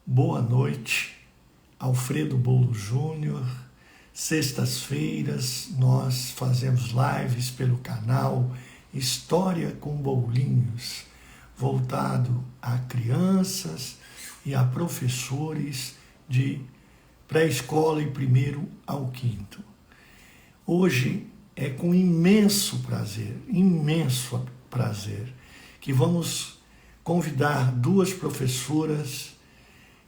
Boa noite, Alfredo Bolo Júnior. Sextas-feiras nós fazemos lives pelo canal História com Bolinhos, voltado a crianças e a professores de pré-escola e primeiro ao quinto. Hoje é com imenso prazer, que vamos convidar duas professoras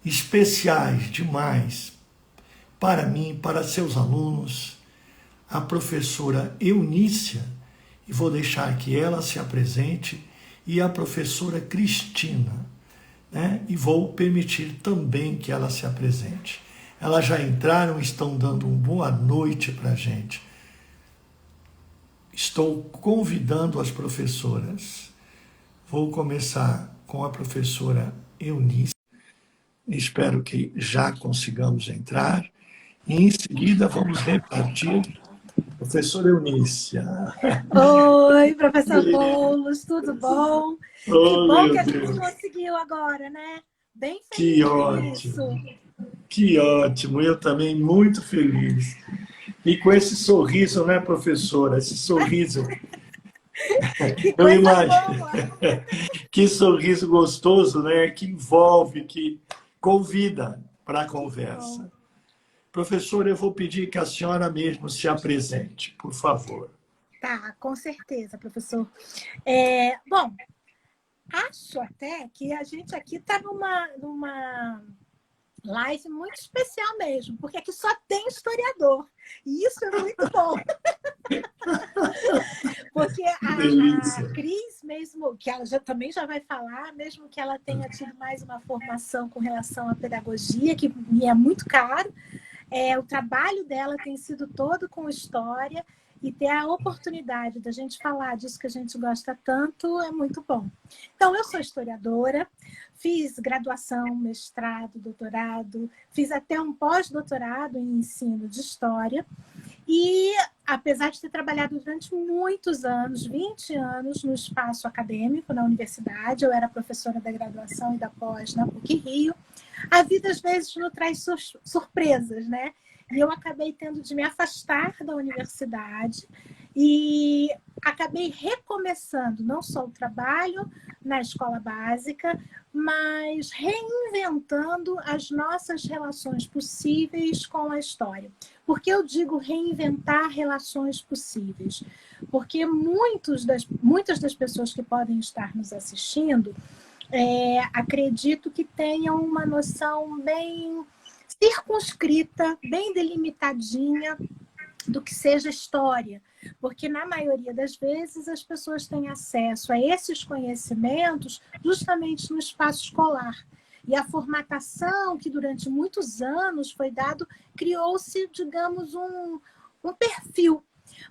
especiais demais para mim, para seus alunos, a professora Eunícia, e vou deixar que ela se apresente, e a professora Cristina, né? E vou permitir também que ela se apresente. Elas já entraram, estão dando uma boa noite para a gente. Estou convidando as professoras. Vou começar com a professora Eunice. Espero que já consigamos entrar. E em seguida vamos repartir. Professora Eunícia. Oi, professor Boulos, tudo bom? Que Oh, bom meu que a gente Deus. conseguiu agora, né? Bem Que feliz com isso. ótimo. Que ótimo. Eu também muito feliz. E com esse sorriso, né, professora? Esse sorriso. Que Eu coisa imagino. boa! Que sorriso gostoso, né? Que envolve, que convida para a Que bom. conversa. Professora, eu vou pedir que a senhora mesmo se apresente, por favor. Tá, com certeza, professor. Bom, acho até que a gente aqui está numa live muito especial mesmo, porque aqui só tem historiador. E isso é muito bom. Porque Que a delícia. Cris, mesmo que ela também já vai falar, mesmo que ela tenha tido mais uma formação com relação à pedagogia, que me é muito caro, o trabalho dela tem sido todo com história, e ter a oportunidade da gente falar disso que a gente gosta tanto é muito bom. Então, eu sou historiadora, fiz graduação, mestrado, doutorado, fiz até um pós-doutorado em ensino de história, e apesar de ter trabalhado durante muitos anos, 20 anos, no espaço acadêmico, na universidade, eu era professora da graduação e da pós na PUC-Rio, a vida às vezes nos traz surpresas, né? E eu acabei tendo de me afastar da universidade e acabei recomeçando não só o trabalho na escola básica, mas reinventando as nossas relações possíveis com a história. Por que eu digo reinventar relações possíveis? Porque muitas das pessoas que podem estar nos assistindo, acredito que tenham uma noção bem circunscrita, bem delimitadinha do que seja história, porque na maioria das vezes as pessoas têm acesso a esses conhecimentos justamente no espaço escolar. E a formatação que durante muitos anos foi dado, criou-se, digamos, um perfil.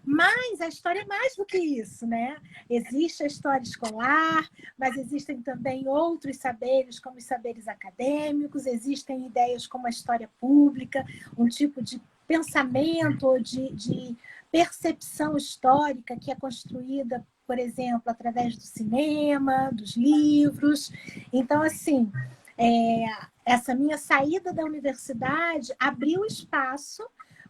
Mas a história é mais do que isso, né? Existe a história escolar, mas existem também outros saberes, como os saberes acadêmicos, existem ideias como a história pública, um tipo de pensamento ou de percepção histórica que é construída, por exemplo, através do cinema, dos livros. Então, assim, essa minha saída da universidade abriu espaço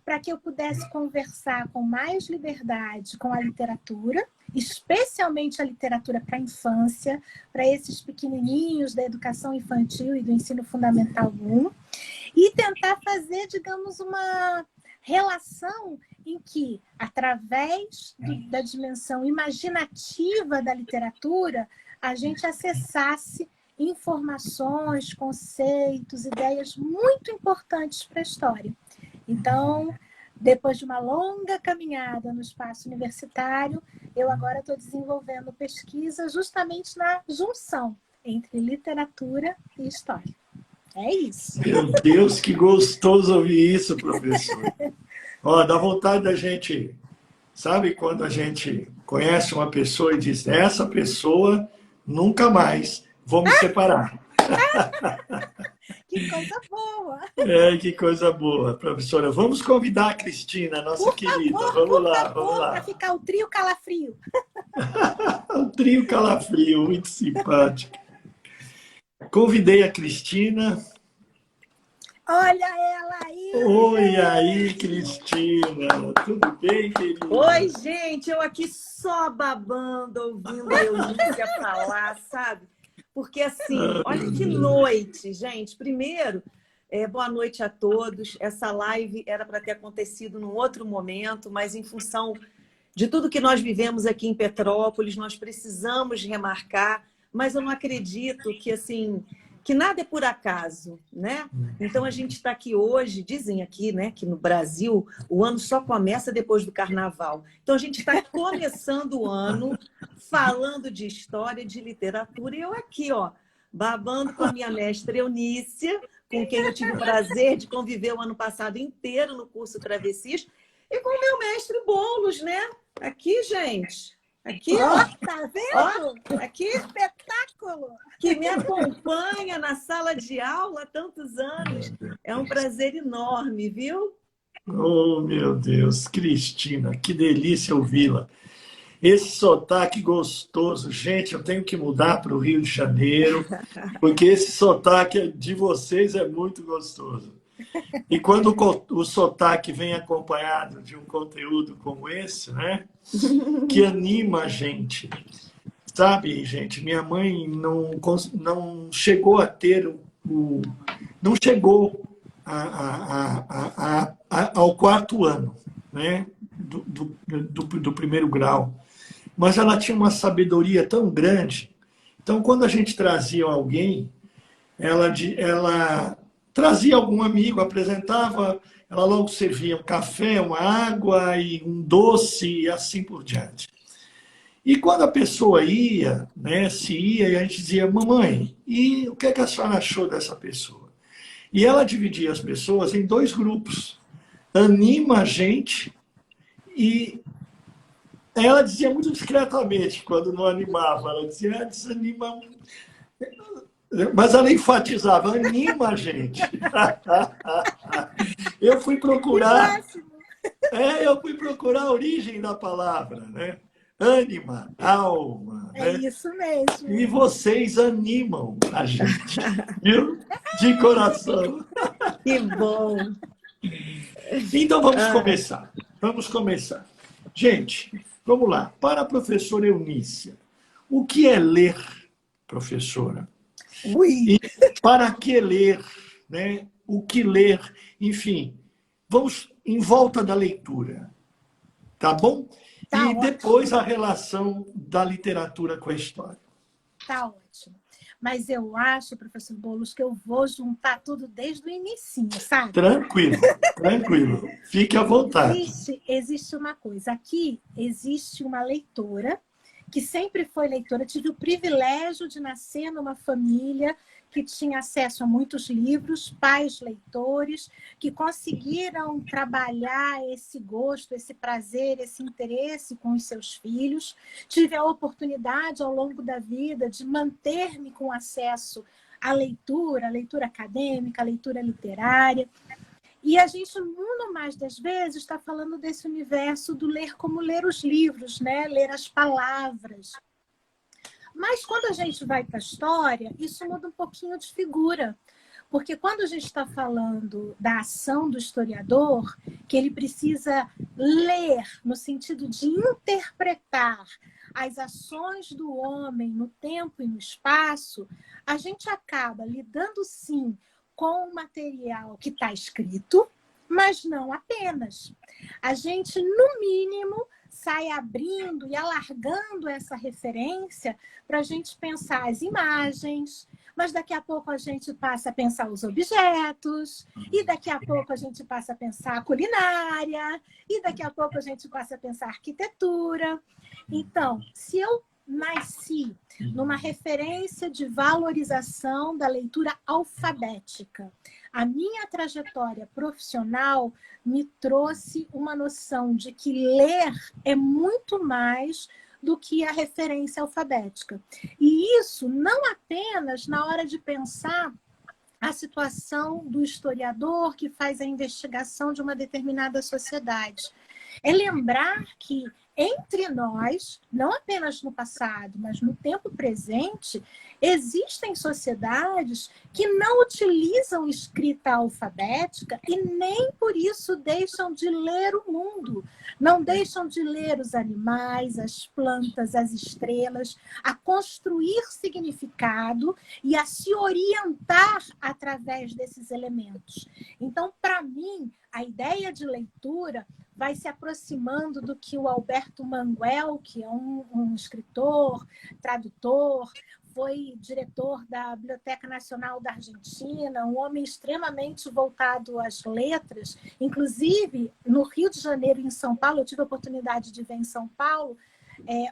para que eu pudesse conversar com mais liberdade com a literatura, especialmente a literatura para a infância, para esses pequenininhos da educação infantil e do ensino fundamental 1, e tentar fazer, digamos, uma relação em que, através da dimensão imaginativa da literatura, a gente acessasse informações, conceitos, ideias muito importantes para a história. Então, depois de uma longa caminhada no espaço universitário, eu agora estou desenvolvendo pesquisa justamente na junção entre literatura e história. É isso. Meu Deus, que gostoso ouvir isso, professor. Ó, dá vontade da gente, sabe quando a gente conhece uma pessoa e diz, essa pessoa nunca mais vou me separar. Que coisa boa! Que coisa boa, professora. Vamos convidar a Cristina, nossa querida. Vamos Por lá, vamos favor, para lá. ficar o trio calafrio. O trio calafrio, muito simpático. Convidei a Cristina Olha ela aí, Oi, aí, gente! Cristina. Tudo bem, querida? Oi, gente, eu aqui só babando, ouvindo a Eunícia falar, sabe? Porque assim, Ai, olha meu que Deus. noite, gente. Primeiro, boa noite a todos. Essa live era para ter acontecido num outro momento, mas em função de tudo que nós vivemos aqui em Petrópolis, nós precisamos remarcar, mas eu não acredito que assim, que nada é por acaso, né? Então a gente está aqui hoje, dizem aqui, né, que no Brasil o ano só começa depois do carnaval. Então a gente está começando o ano falando de história, de literatura, e eu aqui, ó, babando com a minha mestra Eunícia, com quem eu tive o prazer de conviver o ano passado inteiro no curso Travessis, e com o meu mestre Boulos, né? Aqui, gente. Aqui, Ó, tá ó, vendo? aqui, Espetáculo! que me acompanha na sala de aula há tantos anos. É um prazer enorme, viu? Oh, meu Deus, Cristina, que delícia ouvi-la. Esse sotaque gostoso. Gente, eu tenho que mudar para o Rio de Janeiro, porque esse sotaque de vocês é muito gostoso. E quando o sotaque vem acompanhado de um conteúdo como esse, né, que anima a gente. Sabe, gente, minha mãe não chegou a ter não chegou ao quarto ano, né, do primeiro grau. Mas ela tinha uma sabedoria tão grande. Então, quando a gente trazia alguém, ela trazia algum amigo, apresentava, ela logo servia um café, uma água e um doce e assim por diante. E quando a pessoa ia, né, se ia, e a gente dizia, mamãe, e o que é que a senhora achou dessa pessoa? E ela dividia as pessoas em dois grupos. Anima a gente e ela dizia muito discretamente, quando não animava, ela dizia, desanima. Mas ela enfatizava, anima a gente. Eu fui Que procurar, máximo! eu fui procurar a origem da palavra, né? Ânima, alma, É né? isso mesmo. E vocês animam a gente, viu? De coração. Que bom. Então vamos começar. Vamos começar. Gente, vamos lá. Para a professora Eunícia, o que é ler, professora? Ui. E para que ler, né? O que ler, enfim, vamos em volta da leitura, tá bom? Tá E depois ótimo, a relação da literatura com a história. tá ótimo. Mas eu acho, professor Boulos, que eu vou juntar tudo desde o inicinho, sabe? Tranquilo, tranquilo. Fique à vontade. Existe uma coisa. Aqui existe uma leitora que sempre foi leitora. Tive o privilégio de nascer numa família que tinha acesso a muitos livros, pais leitores, que conseguiram trabalhar esse gosto, esse prazer, esse interesse com os seus filhos. Tive a oportunidade, ao longo da vida, de manter-me com acesso à leitura acadêmica, à leitura literária. E a gente, muito mais das vezes, está falando desse universo do ler como ler os livros, né? Ler as palavras. Mas quando a gente vai para a história, isso muda um pouquinho de figura. Porque quando a gente está falando da ação do historiador, que ele precisa ler no sentido de interpretar as ações do homem no tempo e no espaço, a gente acaba lidando, sim, com o material que está escrito, mas não apenas. A gente, no mínimo, sai abrindo e alargando essa referência para a gente pensar as imagens, mas daqui a pouco a gente passa a pensar os objetos, e daqui a pouco a gente passa a pensar a culinária, e daqui a pouco a gente passa a pensar a arquitetura. Então, se eu nasci numa referência de valorização da leitura alfabética, a minha trajetória profissional me trouxe uma noção de que ler é muito mais do que a referência alfabética. E isso não apenas na hora de pensar a situação do historiador que faz a investigação de uma determinada sociedade. É lembrar que entre nós, não apenas no passado, mas no tempo presente, existem sociedades que não utilizam escrita alfabética e nem por isso deixam de ler o mundo, não deixam de ler os animais, as plantas, as estrelas, a construir significado e a se orientar através desses elementos. Então, para mim, a ideia de leitura vai se aproximando do que o Alberto Manguel, que é um escritor, tradutor, foi diretor da Biblioteca Nacional da Argentina, um homem extremamente voltado às letras. Inclusive, no Rio de Janeiro e em São Paulo, eu tive a oportunidade de ver em São Paulo,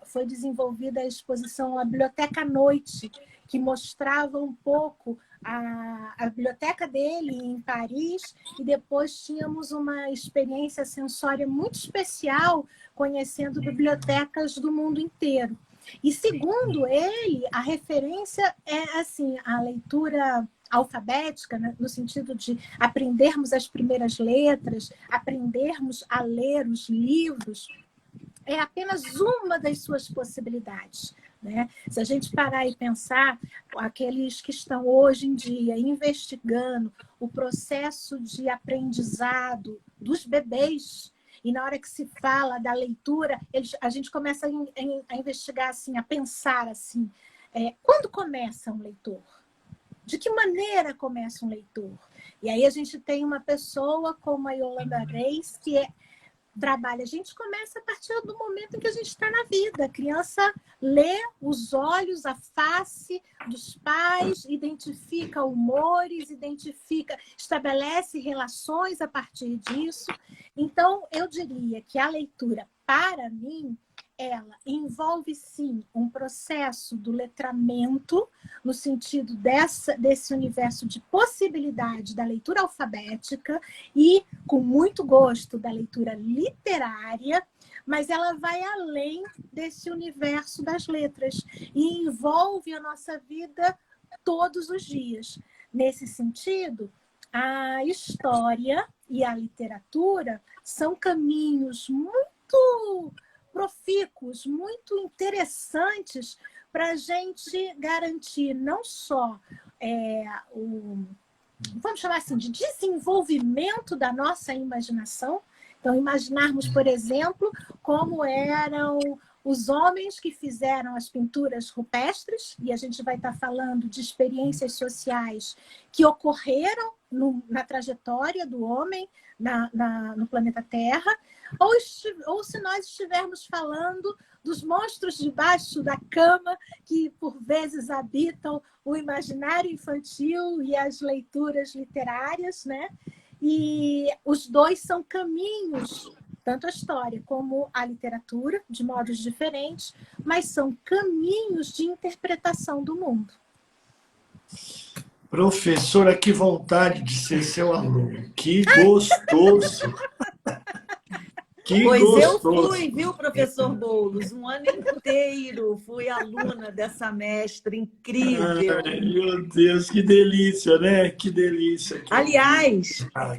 foi desenvolvida a exposição A Biblioteca à Noite, que mostrava um pouco a biblioteca dele em Paris, e depois tínhamos uma experiência sensória muito especial conhecendo bibliotecas do mundo inteiro. E segundo ele, a referência é assim, a leitura alfabética, né, no sentido de aprendermos as primeiras letras, aprendermos a ler os livros, é apenas uma das suas possibilidades. Né? Se a gente parar e pensar, aqueles que estão hoje em dia investigando o processo de aprendizado dos bebês, e na hora que se fala da leitura, a gente começa a investigar, assim, a pensar assim, quando começa um leitor? De que maneira começa um leitor? E aí a gente tem uma pessoa como a Yolanda Reis, que trabalha. A gente começa a partir do momento em que a gente está na vida. A criança lê os olhos, a face dos pais, identifica humores, estabelece relações a partir disso. Então, eu diria que a leitura, para mim, ela envolve, sim, um processo do letramento, no sentido desse universo de possibilidade da leitura alfabética e, com muito gosto, da leitura literária, mas ela vai além desse universo das letras e envolve a nossa vida todos os dias. Nesse sentido, a história e a literatura são caminhos muito profícuos, muito interessantes para a gente garantir não só vamos chamar assim, de desenvolvimento da nossa imaginação. Então, imaginarmos, por exemplo, como eram os homens que fizeram as pinturas rupestres, e a gente vai estar falando de experiências sociais que ocorreram na trajetória do homem no planeta Terra, ou se nós estivermos falando dos monstros debaixo da cama que, por vezes, habitam o imaginário infantil e as leituras literárias, né? E os dois são caminhos, tanto a história como a literatura, de modos diferentes, mas são caminhos de interpretação do mundo. Professora, que vontade de ser seu aluno. Que gostoso! Pois eu fui, viu, professor Boulos? Um ano inteiro fui aluna dessa mestra incrível. Ai, meu Deus, que delícia, né? Que delícia.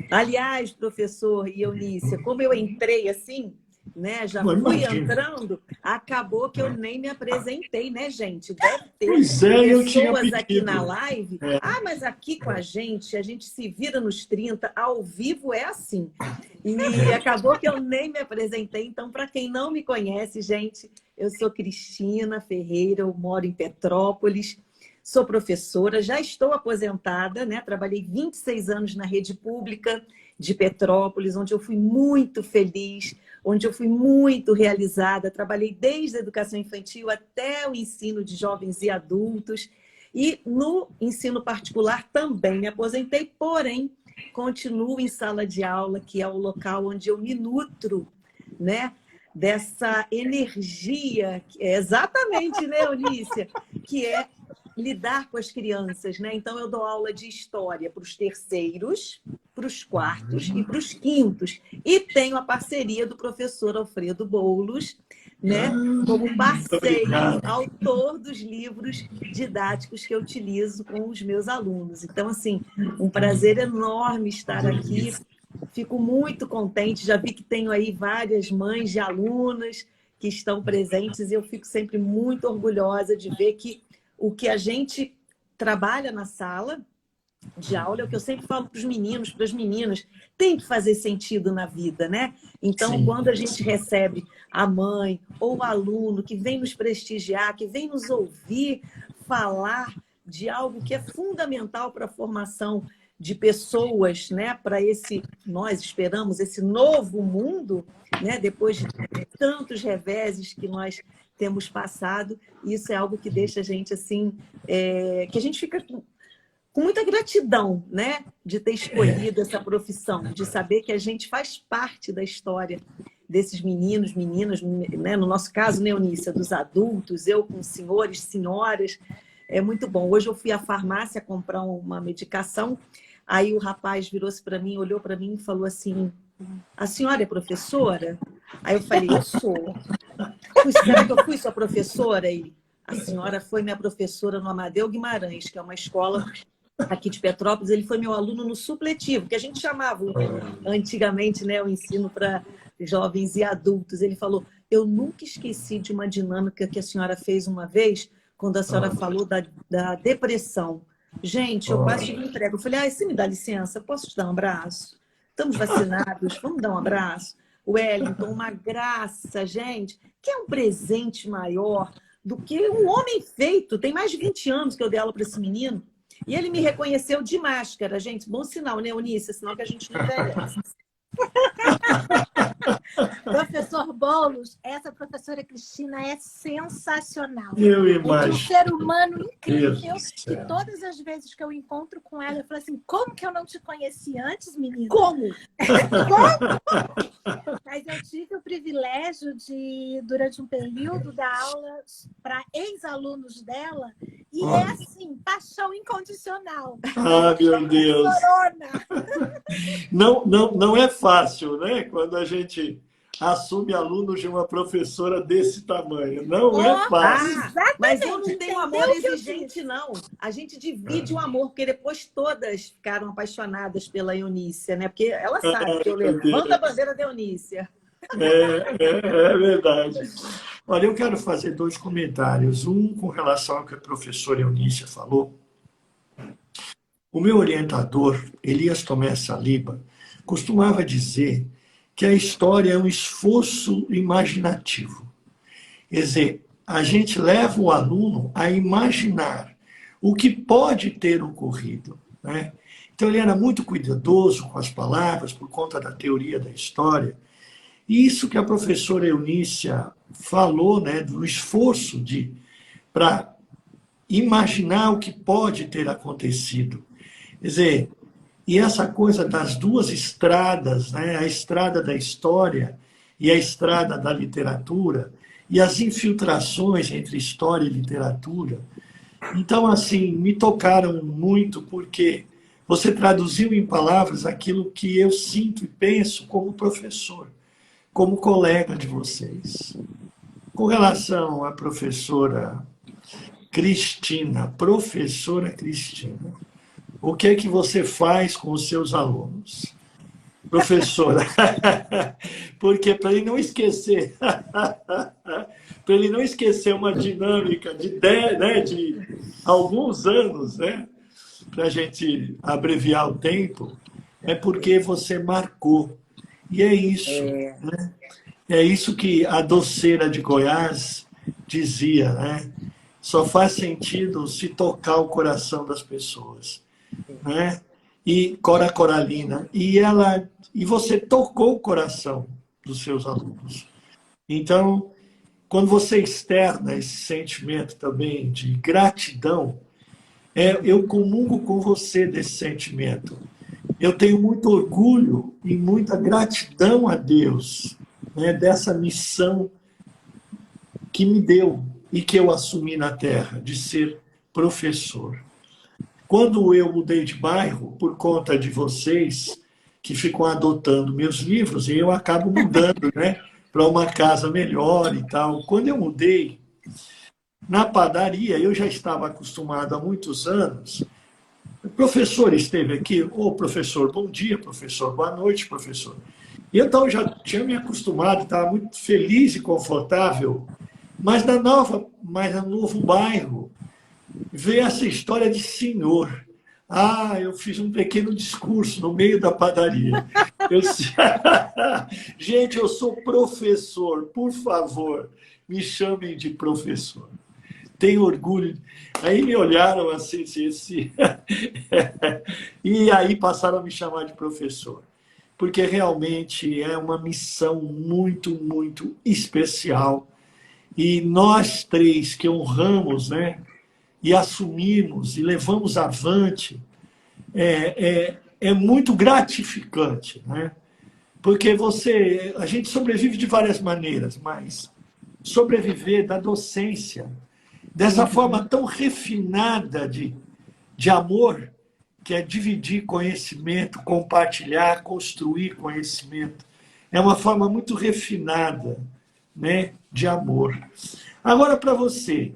Aliás, professor e Eunice, como eu entrei assim, né? Já fui entrando, acabou que eu nem me apresentei, né, gente? Deve ter pessoas aqui na live. Mas aqui com a gente se vira nos 30, ao vivo é assim. E acabou que eu nem me apresentei. Então, para quem não me conhece, gente, eu sou Cristina Ferreira, eu moro em Petrópolis, sou professora, já estou aposentada, né? Trabalhei 26 anos na rede pública de Petrópolis, onde eu fui muito feliz, onde eu fui muito realizada. Trabalhei desde a educação infantil até o ensino de jovens e adultos. E no ensino particular também me aposentei, porém, continuo em sala de aula, que é o local onde eu me nutro, né? Dessa energia, exatamente, né, Eunice? Que é lidar com as crianças, né? Então, eu dou aula de história para os terceiros, para os quartos e para os quintos. E tenho a parceria do professor Alfredo Boulos, né? Como parceiro, autor dos livros didáticos que eu utilizo com os meus alunos. Então, assim, um prazer enorme estar aqui. Fico muito contente. Já vi que tenho aí várias mães de alunas que estão presentes, e eu fico sempre muito orgulhosa de ver que o que a gente trabalha na sala de aula é o que eu sempre falo para os meninos, para as meninas, tem que fazer sentido na vida, né? Então, Sim. quando a gente recebe a mãe ou o aluno que vem nos prestigiar, que vem nos ouvir falar de algo que é fundamental para a formação de pessoas, né? Para esse, nós esperamos, esse novo mundo, né? Depois de tantos reveses que nós temos passado, isso é algo que deixa a gente assim, que a gente fica com muita gratidão, né, de ter escolhido essa profissão, de saber que a gente faz parte da história desses meninos, meninas, né, no nosso caso, né, Eunícia, dos adultos, eu com senhores, senhoras, é muito bom. Hoje eu fui à farmácia comprar uma medicação, aí o rapaz virou-se para mim, olhou para mim e falou assim, a senhora é professora? Aí eu falei, eu sou. Será que eu fui sua professora? Ele, a senhora foi minha professora no Amadeu Guimarães, que é uma escola aqui de Petrópolis. Ele foi meu aluno no supletivo, que a gente chamava antigamente, né, o ensino para jovens e adultos. Ele falou, eu nunca esqueci de uma dinâmica que a senhora fez uma vez, quando a senhora falou da depressão. Gente, eu quase tive um treco. Eu falei, você me dá licença? Posso te dar um abraço? Estamos vacinados, vamos dar um abraço? Wellington, uma graça, gente. Que é um presente maior do que um homem feito. Tem mais de 20 anos que eu dei aula para esse menino. E ele me reconheceu de máscara, gente. Bom sinal, né, Eunícia? Sinal que a gente não envelhece. Professor Boulos, essa professora Cristina é sensacional. Eu É imagino. um ser humano incrível, Deus do que céu. todas as vezes que eu encontro com ela, eu falo assim, como que eu não te conheci antes, menina? Como? Mas eu tive o privilégio de, durante um período, dar aulas para ex-alunos dela, e é assim, paixão incondicional. Ah, meu Deus. Professorona. Não é fácil, né? Quando a gente assume alunos de uma professora desse tamanho. Não é fácil. Mas eu não tenho Entendeu amor o que eu exigente, disse? não. A gente divide o amor, porque depois todas ficaram apaixonadas pela Eunícia, né? Porque ela sabe que eu levanto a bandeira da Eunícia. É verdade. Olha, eu quero fazer dois comentários. Um com relação ao que a professora Eunícia falou. O meu orientador, Elias Tomé Saliba, costumava dizer que a história é um esforço imaginativo. Quer dizer, a gente leva o aluno a imaginar o que pode ter ocorrido, né? Então, ele era muito cuidadoso com as palavras, por conta da teoria da história. E isso que a professora Eunícia falou, né, do esforço para imaginar o que pode ter acontecido. Quer dizer, e essa coisa das duas estradas, né, a estrada da história e a estrada da literatura, e as infiltrações entre história e literatura. Então, assim, me tocaram muito, porque você traduziu em palavras aquilo que eu sinto e penso como professor, como colega de vocês. Com relação à professora Cristina, o que é que você faz com os seus alunos? Professora, porque para ele não esquecer, uma dinâmica de alguns anos, né? Para a gente abreviar o tempo, é porque você marcou. E é isso, né? É isso que a doceira de Goiás dizia, né? Só faz sentido se tocar o coração das pessoas, né? E Cora Coralina, e você tocou o coração dos seus alunos. Então, quando você externa esse sentimento também de gratidão, eu comungo com você desse sentimento. Eu tenho muito orgulho e muita gratidão a Deus, né, dessa missão que me deu e que eu assumi na Terra, de ser professor. Quando eu mudei de bairro, por conta de vocês, que ficam adotando meus livros, e eu acabo mudando, né, para uma casa melhor e tal. Quando eu mudei, na padaria, eu já estava acostumado há muitos anos. O professor esteve aqui. Ô, professor, bom dia, professor. Boa noite, professor. E então eu já tinha me acostumado, estava muito feliz e confortável, mas no novo bairro, veio essa história de senhor. Ah, eu fiz um pequeno discurso no meio da padaria. Eu... Gente, eu sou professor, por favor, me chamem de professor. Tenho orgulho. Aí me olharam assim, e aí passaram a me chamar de professor. Porque realmente é uma missão muito, muito especial. E nós três que honramos, né? E assumimos e levamos avante, é muito gratificante, né? Porque a gente sobrevive de várias maneiras, mas sobreviver da docência, dessa forma tão refinada de amor, que é dividir conhecimento, compartilhar, construir conhecimento, é uma forma muito refinada, né, de amor. Agora, para você,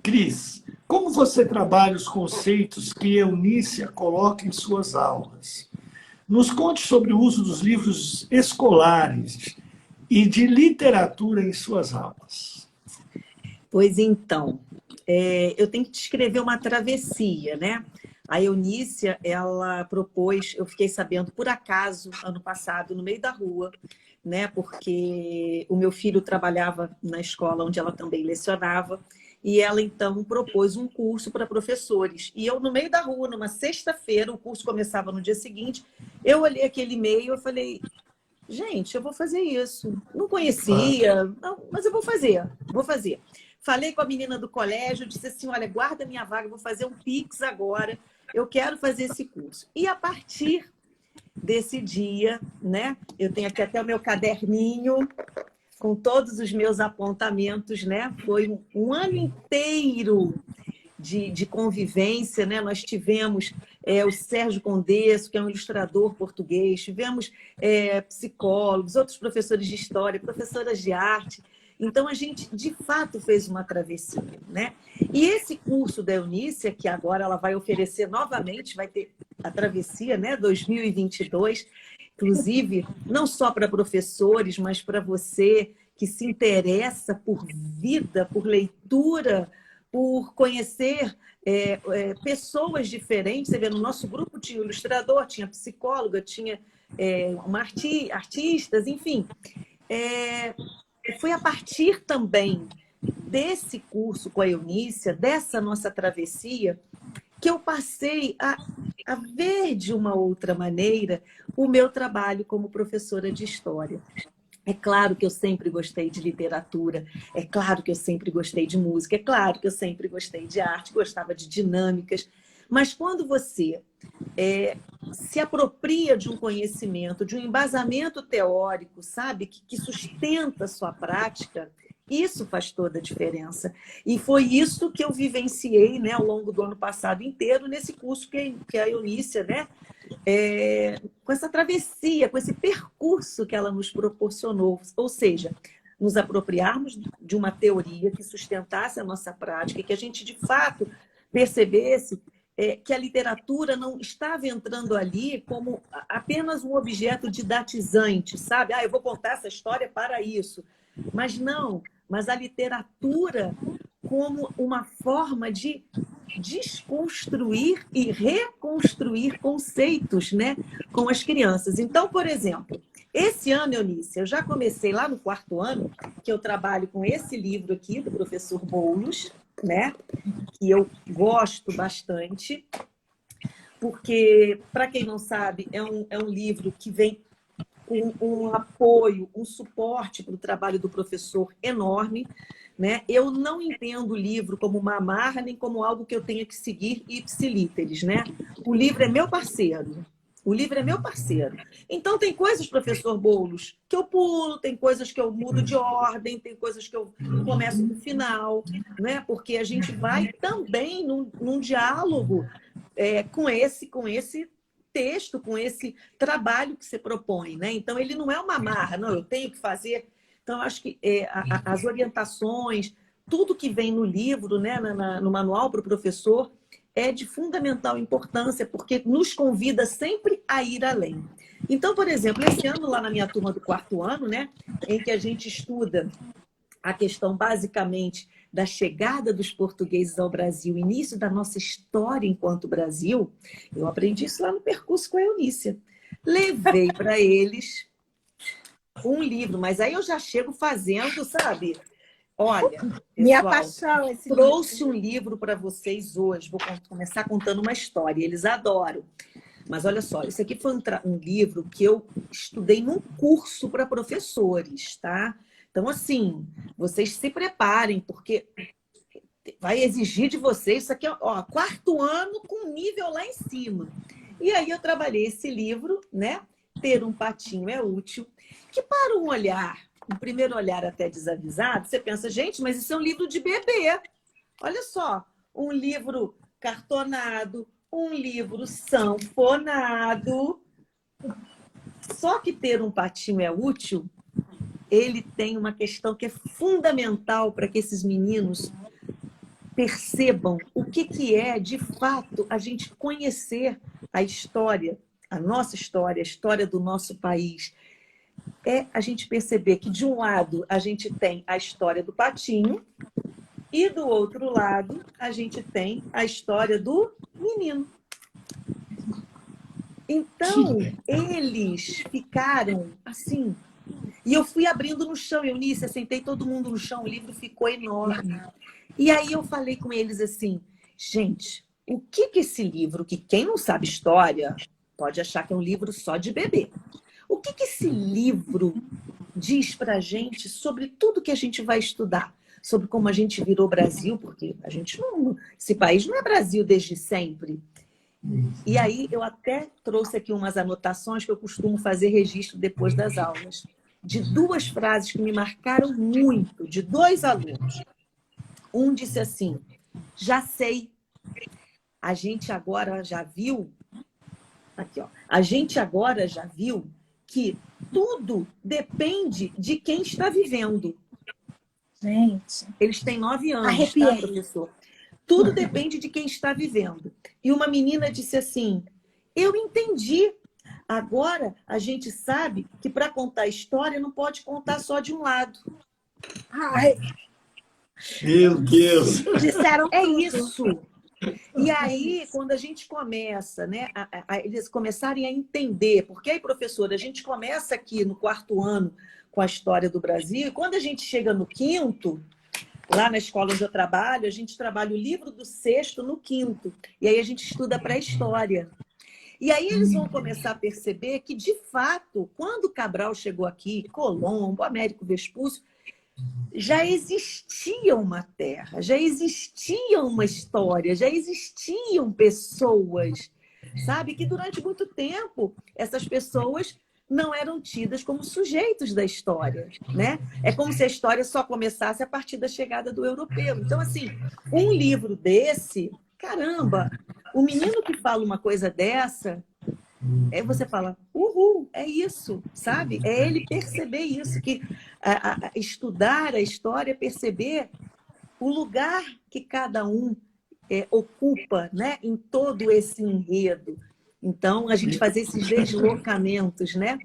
Cris, como você trabalha os conceitos que Eunícia coloca em suas aulas? Nos conte sobre o uso dos livros escolares e de literatura em suas aulas. Pois então, eu tenho que descrever uma travessia, né? A Eunícia, ela propôs, eu fiquei sabendo por acaso, ano passado, no meio da rua, né? Porque o meu filho trabalhava na escola onde ela também lecionava, e ela então propôs um curso para professores. E eu, no meio da rua, numa sexta-feira, o curso começava no dia seguinte, eu olhei aquele e-mail e falei, gente, eu vou fazer isso. Não conhecia, não, mas eu vou fazer. Falei com a menina do colégio, disse assim, olha, guarda minha vaga, vou fazer um Pix agora, eu quero fazer esse curso. E a partir desse dia, né, eu tenho aqui até o meu caderninho com todos os meus apontamentos, né? Foi um ano inteiro de convivência, né? Nós tivemos o Sérgio Condesso, que é um ilustrador português, tivemos psicólogos, outros professores de história, professoras de arte. Então, a gente, de fato, fez uma travessia, né? E esse curso da Eunícia, que agora ela vai oferecer novamente, vai ter a travessia, né? 2022, inclusive, não só para professores, mas para você que se interessa por vida, por leitura, por conhecer pessoas diferentes. Você vê, no nosso grupo tinha ilustrador, tinha psicóloga, tinha artistas, enfim. Foi a partir também desse curso com a Eunícia, dessa nossa travessia, que eu passei a ver de uma outra maneira o meu trabalho como professora de história. É claro que eu sempre gostei de literatura, é claro que eu sempre gostei de música, é claro que eu sempre gostei de arte, gostava de dinâmicas, mas quando você se apropria de um conhecimento, de um embasamento teórico, sabe, que sustenta a sua prática, isso faz toda a diferença. E foi isso que eu vivenciei, né, ao longo do ano passado inteiro, nesse curso que a Eunícia, né, com essa travessia, com esse percurso que ela nos proporcionou. Ou seja, nos apropriarmos de uma teoria que sustentasse a nossa prática, que a gente, de fato, percebesse que a literatura não estava entrando ali como apenas um objeto didatizante, sabe? Eu vou contar essa história para isso. Mas não, mas a literatura como uma forma de desconstruir e reconstruir conceitos, né, com as crianças. Então, por exemplo, esse ano, Eunice, eu já comecei lá no 4º ano, que eu trabalho com esse livro aqui, do professor Boulos, né, que eu gosto bastante, porque, para quem não sabe, é um livro que vem com um apoio, um suporte para o trabalho do professor enorme, né? Eu não entendo o livro como uma amarra, nem como algo que eu tenha que seguir ipsilíteres, né? O livro é meu parceiro. O livro é meu parceiro. Então, tem coisas, professor Boulos, que eu pulo, tem coisas que eu mudo de ordem, tem coisas que eu começo no final, né? Porque a gente vai também num diálogo com esse texto, com esse trabalho que você propõe, né? Então, ele não é uma amarra, não, eu tenho que fazer. Então, acho que as orientações, tudo que vem no livro, né, no manual para o professor, é de fundamental importância, porque nos convida sempre a ir além. Então, por exemplo, esse ano lá na minha turma do 4º ano, né, em que a gente estuda a questão basicamente da chegada dos portugueses ao Brasil, início da nossa história enquanto Brasil, eu aprendi isso lá no percurso com a Eunícia. Levei para eles um livro, mas aí eu já chego fazendo, sabe? Olha, Minha pessoal, paixão esse trouxe livro. um livro para vocês hoje. Vou começar contando uma história. Eles adoram. Mas olha só, esse aqui foi um livro que eu estudei num curso para professores, tá? Então, assim, vocês se preparem, porque vai exigir de vocês isso aqui, ó, 4º ano com nível lá em cima. E aí eu trabalhei esse livro, né? Ter um patinho é útil, que para um primeiro olhar até desavisado, você pensa, gente, mas isso é um livro de bebê. Olha só, um livro cartonado, um livro sanfonado. Só que ter um patinho é útil, ele tem uma questão que é fundamental para que esses meninos percebam o que é, de fato, a gente conhecer a história, a nossa história, a história do nosso país. É a gente perceber que, de um lado, a gente tem a história do patinho e, do outro lado, a gente tem a história do menino. Então, eles ficaram assim. E eu fui abrindo no chão, Eunice, sentei todo mundo no chão, o livro ficou enorme. E aí eu falei com eles assim, gente, o que esse livro, que quem não sabe história, pode achar que é um livro só de bebê. O que esse livro diz pra gente sobre tudo que a gente vai estudar? Sobre como a gente virou Brasil, porque a gente não, esse país não é Brasil desde sempre. E aí eu até trouxe aqui umas anotações que eu costumo fazer registro depois das aulas, de 2 frases que me marcaram muito, de 2 alunos. Um disse assim, já sei, a gente agora já viu, aqui ó, a gente agora já viu que tudo depende de quem está vivendo. Gente, eles têm 9 anos, arrepiei. tá, professor? Tudo depende de quem está vivendo. E uma menina disse assim, eu entendi. Agora a gente sabe que para contar história não pode contar só de um lado. Ai, Meu Deus! disseram É tudo. isso. E aí, quando a gente começa, né, eles começarem a entender, porque aí, professora, a gente começa aqui no 4º ano com a história do Brasil, e quando a gente chega no 5º, lá na escola onde eu trabalho, a gente trabalha o livro do 6º no 5º, e aí a gente estuda pré-história. E aí eles vão começar a perceber que, de fato, quando Cabral chegou aqui, Colombo, Américo Vespúcio, já existia uma terra, já existia uma história, já existiam pessoas, sabe? Que durante muito tempo essas pessoas não eram tidas como sujeitos da história, né? É como se a história só começasse a partir da chegada do europeu. Então, assim, um livro desse, caramba, o menino que fala uma coisa dessa, aí você fala, uhul, é isso, sabe? É ele perceber isso, que estudar a história, perceber o lugar que cada um ocupa, né, em todo esse enredo. Então, a gente fazer esses deslocamentos, né?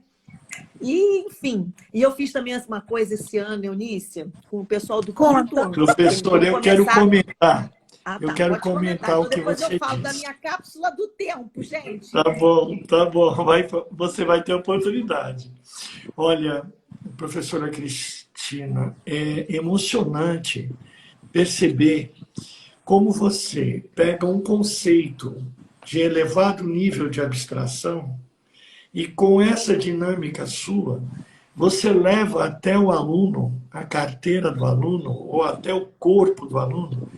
E, enfim, e eu fiz também uma coisa esse ano, Eunice, com o pessoal do 5º ano. Professor, eu quero comentar. Ah, tá. Eu quero Pode comentar Então, o que depois você eu falo da disse. minha cápsula do tempo, gente. Tá bom, tá bom. Você vai ter oportunidade. Olha, professora Cristina, é emocionante perceber como você pega um conceito de elevado nível de abstração e com essa dinâmica sua, você leva até o aluno, a carteira do aluno, ou até o corpo do aluno,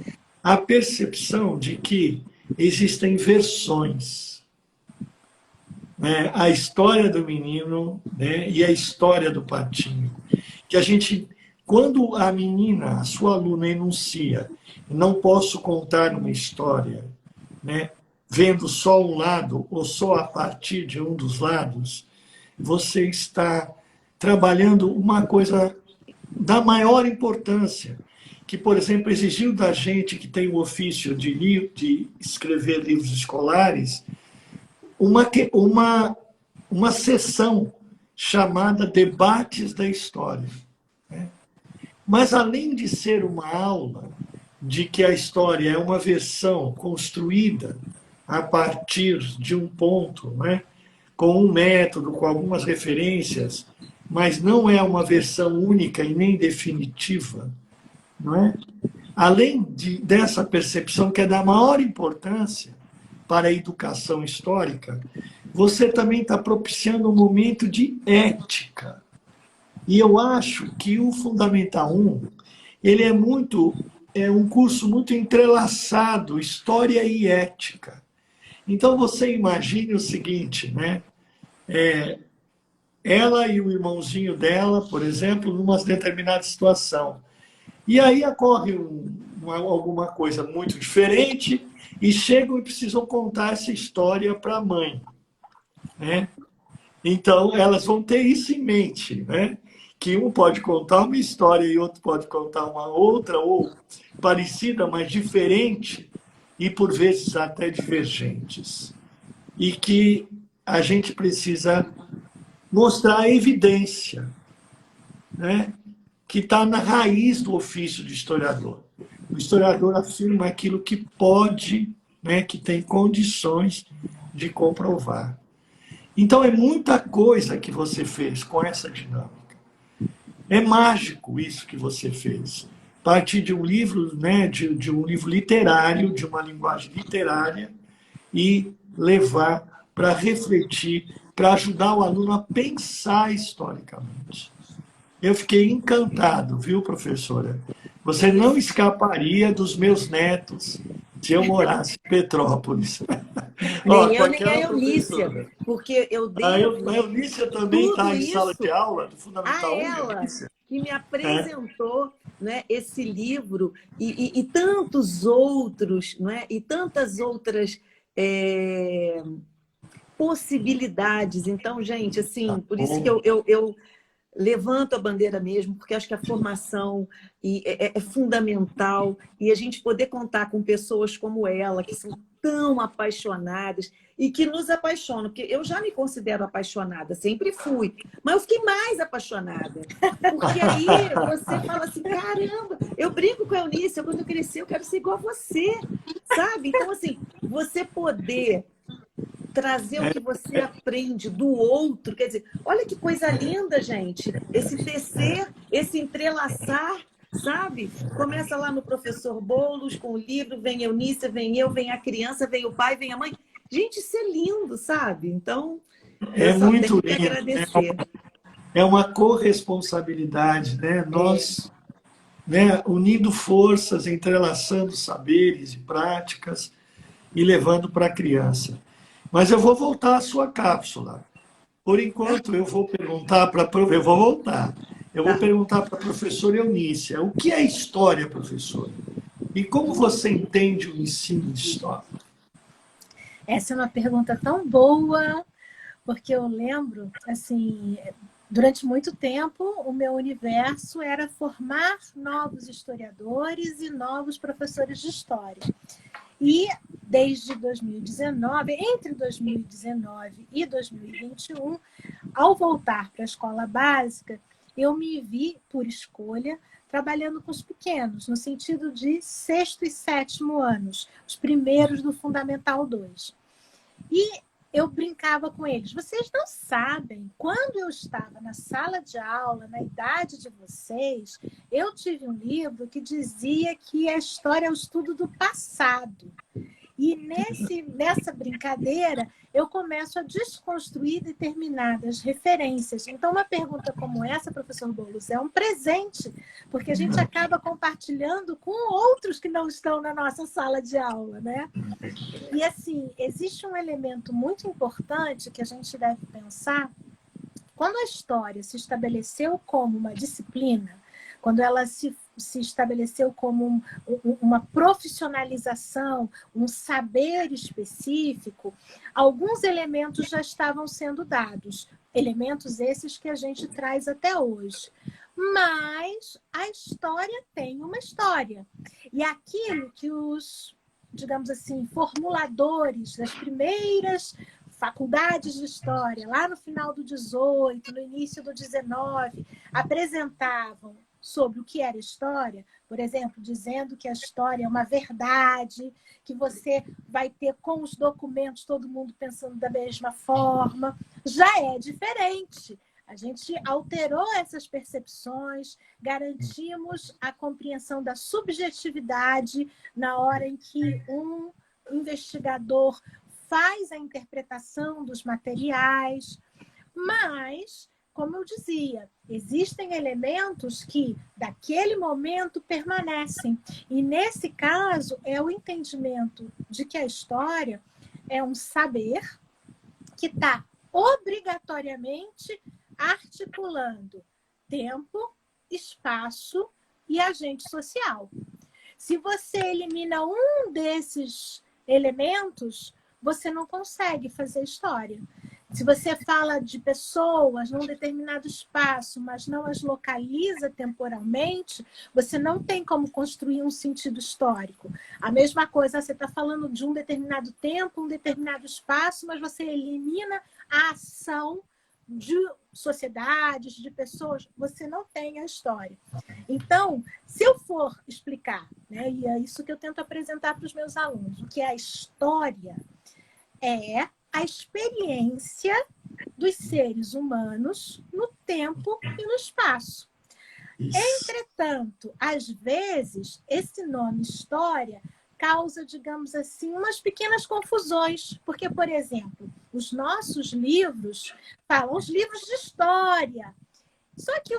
a percepção de que existem versões. Né? A história do menino, né? E a história do patinho. Que a gente, quando a menina, a sua aluna, enuncia, não posso contar uma história, né? Vendo só um lado ou só a partir de um dos lados, você está trabalhando uma coisa da maior importância, que, por exemplo, exigiu da gente que tem o ofício de escrever livros escolares uma uma sessão chamada Debates da História, né? Mas, além de ser uma aula de que a história é uma versão construída a partir de um ponto, né? Com um método, com algumas referências, mas não é uma versão única e nem definitiva, não é? Além dessa percepção que é da maior importância para a educação histórica, você também está propiciando um momento de ética. E eu acho que o Fundamental 1, ele é um curso muito entrelaçado, história e ética. Então você imagine o seguinte, né? Ela e o irmãozinho dela, por exemplo, numa determinada situação. E aí ocorre alguma coisa muito diferente e chegam e precisam contar essa história para a mãe, né? Então, elas vão ter isso em mente, né? Que um pode contar uma história e outro pode contar uma outra, ou parecida, mas diferente, e por vezes até divergentes. E que a gente precisa mostrar a evidência, né? Que está na raiz do ofício de historiador. O historiador afirma aquilo que pode, né? Que tem condições de comprovar. Então, é muita coisa que você fez com essa dinâmica. É mágico isso que você fez. Partir de um livro, né, de um livro literário, de uma linguagem literária, e levar para refletir, para ajudar o aluno a pensar historicamente. Eu fiquei encantado, viu, professora? Você não escaparia dos meus netos se eu morasse em Petrópolis. Nem eu, nem a Eunícia, porque eu devo A Eunícia também está em sala de isso aula do a Fundamental 1, ela, Eunícia? que me apresentou, né, esse livro e tantos outros, não é? E tantas outras possibilidades. Então, gente, assim, por isso que eu levanto a bandeira mesmo, porque acho que a formação é fundamental, e a gente poder contar com pessoas como ela, que são tão apaixonadas e que nos apaixonam, porque eu já me considero apaixonada, sempre fui, mas eu fiquei mais apaixonada, porque aí você fala assim, caramba, eu brinco com a Eunícia, quando eu crescer eu quero ser igual a você, sabe? Então, assim, você poder trazer o que você aprende do outro. Quer dizer, olha que coisa linda, gente. Esse tecer, esse entrelaçar, sabe? Começa lá no professor Boulos, com o livro, vem Eunícia, vem eu, vem a criança, vem o pai, vem a mãe. Gente, isso é lindo, sabe? Então, eu só muito tenho que lindo. agradecer. É uma corresponsabilidade, né? Nós, né, unindo forças, entrelaçando saberes e práticas e levando para a criança. Mas eu vou voltar à sua cápsula. Por enquanto, eu vou perguntar para eu vou voltar. Eu vou perguntar para a professora Eunícia, o que é história, professora? E como você entende o ensino de história? Essa é uma pergunta tão boa, porque eu lembro, assim, durante muito tempo, o meu universo era formar novos historiadores e novos professores de história. E desde 2019, entre 2019 e 2021, ao voltar para a escola básica, eu me vi, por escolha, trabalhando com os pequenos, no sentido de sexto e sétimo anos, os primeiros do Fundamental 2. E eu brincava com eles. Vocês não sabem, quando eu estava na sala de aula, na idade de vocês, eu tive um livro que dizia que a história é o estudo do passado. E nessa brincadeira, eu começo a desconstruir determinadas referências. Então, uma pergunta como essa, professor Boulos, é um presente, porque a gente acaba compartilhando com outros que não estão na nossa sala de aula, né? E, assim, existe um elemento muito importante que a gente deve pensar. Quando a história se estabeleceu como uma disciplina, quando ela se estabeleceu como uma profissionalização, um saber específico, alguns elementos já estavam sendo dados, elementos esses que a gente traz até hoje. Mas a história tem uma história. E aquilo que os, digamos assim, formuladores das primeiras faculdades de história, lá no final do 18, no início do 19, apresentavam sobre o que era história, por exemplo, dizendo que a história é uma verdade, que você vai ter com os documentos todo mundo pensando da mesma forma, já é diferente. A gente alterou essas percepções, garantimos a compreensão da subjetividade na hora em que um investigador faz a interpretação dos materiais, mas, como eu dizia, existem elementos que, daquele momento, permanecem. E, nesse caso, é o entendimento de que a história é um saber que está obrigatoriamente articulando tempo, espaço e agente social. Se você elimina um desses elementos, você não consegue fazer história. Se você fala de pessoas num determinado espaço, mas não as localiza temporalmente, você não tem como construir um sentido histórico. A mesma coisa, você está falando de um determinado tempo, um determinado espaço, mas você elimina a ação de sociedades, de pessoas, você não tem a história. Então, se eu for explicar, né, e é isso que eu tento apresentar para os meus alunos, o que é a história é a experiência dos seres humanos no tempo e no espaço. Isso. Entretanto, às vezes, esse nome história causa, digamos assim, umas pequenas confusões, porque, por exemplo, os nossos livros falam os livros de história. Só que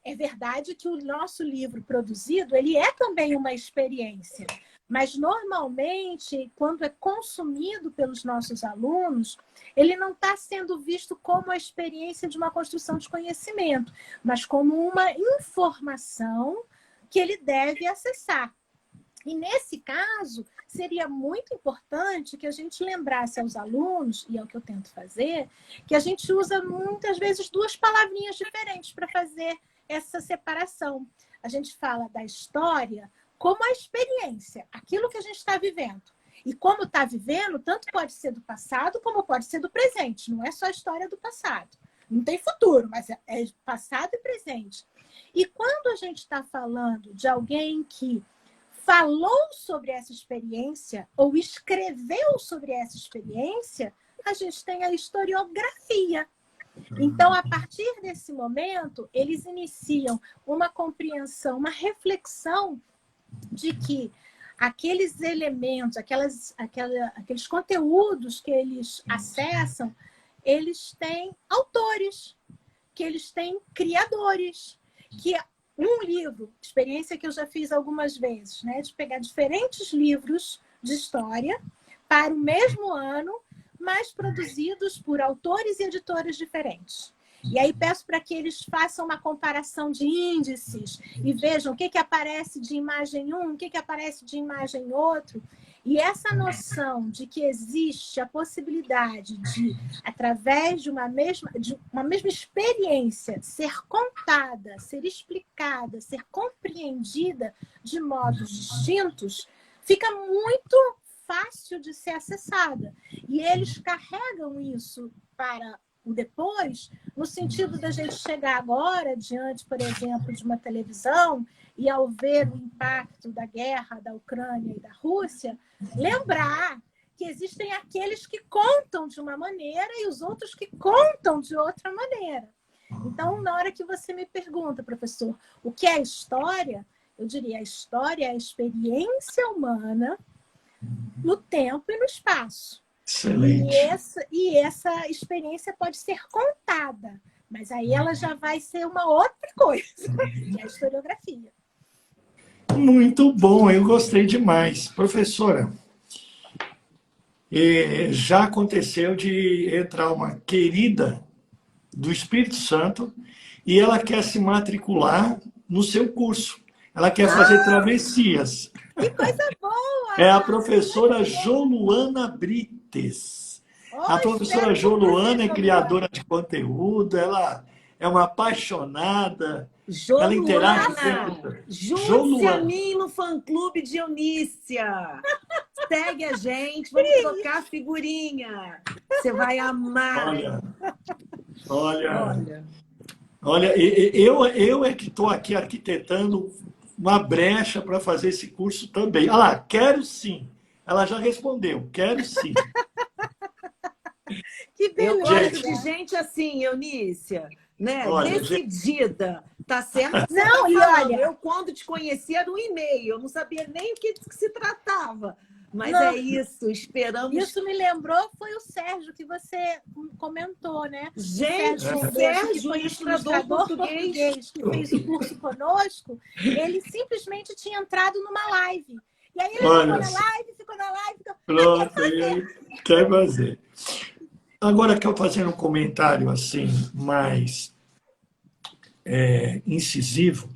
é verdade que o nosso livro produzido, ele é também uma experiência. Mas, normalmente, quando é consumido pelos nossos alunos, ele não está sendo visto como a experiência de uma construção de conhecimento, mas como uma informação que ele deve acessar. E, nesse caso, seria muito importante que a gente lembrasse aos alunos, e é o que eu tento fazer, que a gente usa muitas vezes duas palavrinhas diferentes para fazer essa separação. A gente fala da história como a experiência, aquilo que a gente está vivendo. E como está vivendo, tanto pode ser do passado como pode ser do presente. Não é só a história do passado. Não tem futuro, mas é passado e presente. E quando a gente está falando de alguém que falou sobre essa experiência ou escreveu sobre essa experiência, a gente tem a historiografia. Então, a partir desse momento, eles iniciam uma compreensão, uma reflexão de que aqueles elementos, aqueles conteúdos que eles acessam, eles têm autores, que eles têm criadores, que um livro, experiência que eu já fiz algumas vezes, né, de pegar diferentes livros de história para o mesmo ano, mas produzidos por autores e editores diferentes. E aí peço para que eles façam uma comparação de índices e vejam o que aparece de imagem um, o que aparece de imagem outro. E essa noção de que existe a possibilidade de, através de uma mesma experiência, ser contada, ser explicada, ser compreendida de modos distintos, fica muito fácil de ser acessada. E eles carregam isso para o depois, no sentido da gente chegar agora, diante, por exemplo, de uma televisão, e ao ver o impacto da guerra da Ucrânia e da Rússia, lembrar que existem aqueles que contam de uma maneira e os outros que contam de outra maneira. Então, na hora que você me pergunta, professor, o que é história? Eu diria, a história é a experiência humana no tempo e no espaço. Excelente. E essa experiência pode ser contada, mas aí ela já vai ser uma outra coisa, que é a historiografia. Muito bom, eu gostei demais. Professora, já aconteceu de entrar uma querida do Espírito Santo e ela quer se matricular no seu curso. Ela quer fazer travessias. Que coisa boa! É a professora Joluana Brites. A professora Joluana é criadora de conteúdo, ela é uma apaixonada. Ela interage sempre. Junte-se a mim no fã-clube de Eunícia. Segue a gente, vamos trocar figurinha. Você vai amar. Olha, eu é que estou aqui arquitetando uma brecha para fazer esse curso também. Ah lá, quero sim. Ela já respondeu, quero sim. Que Eu beleza. gosto de gente assim, Eunícia, né? Olha, Decidida. Tá certo? Que Não, você e tá falando. olha... Eu, quando te conheci, era um e-mail. Eu não sabia nem o que se tratava. Mas Não. é isso, esperamos. Isso me lembrou, foi o Sérgio que você comentou, né? Gente, o Sérgio, que foi ilustrador português. que fez o curso conosco, ele simplesmente tinha entrado numa live. E aí ele ficou na live. Então, pronto, aí quer fazer. Agora, que eu fazendo um comentário assim, mais incisivo,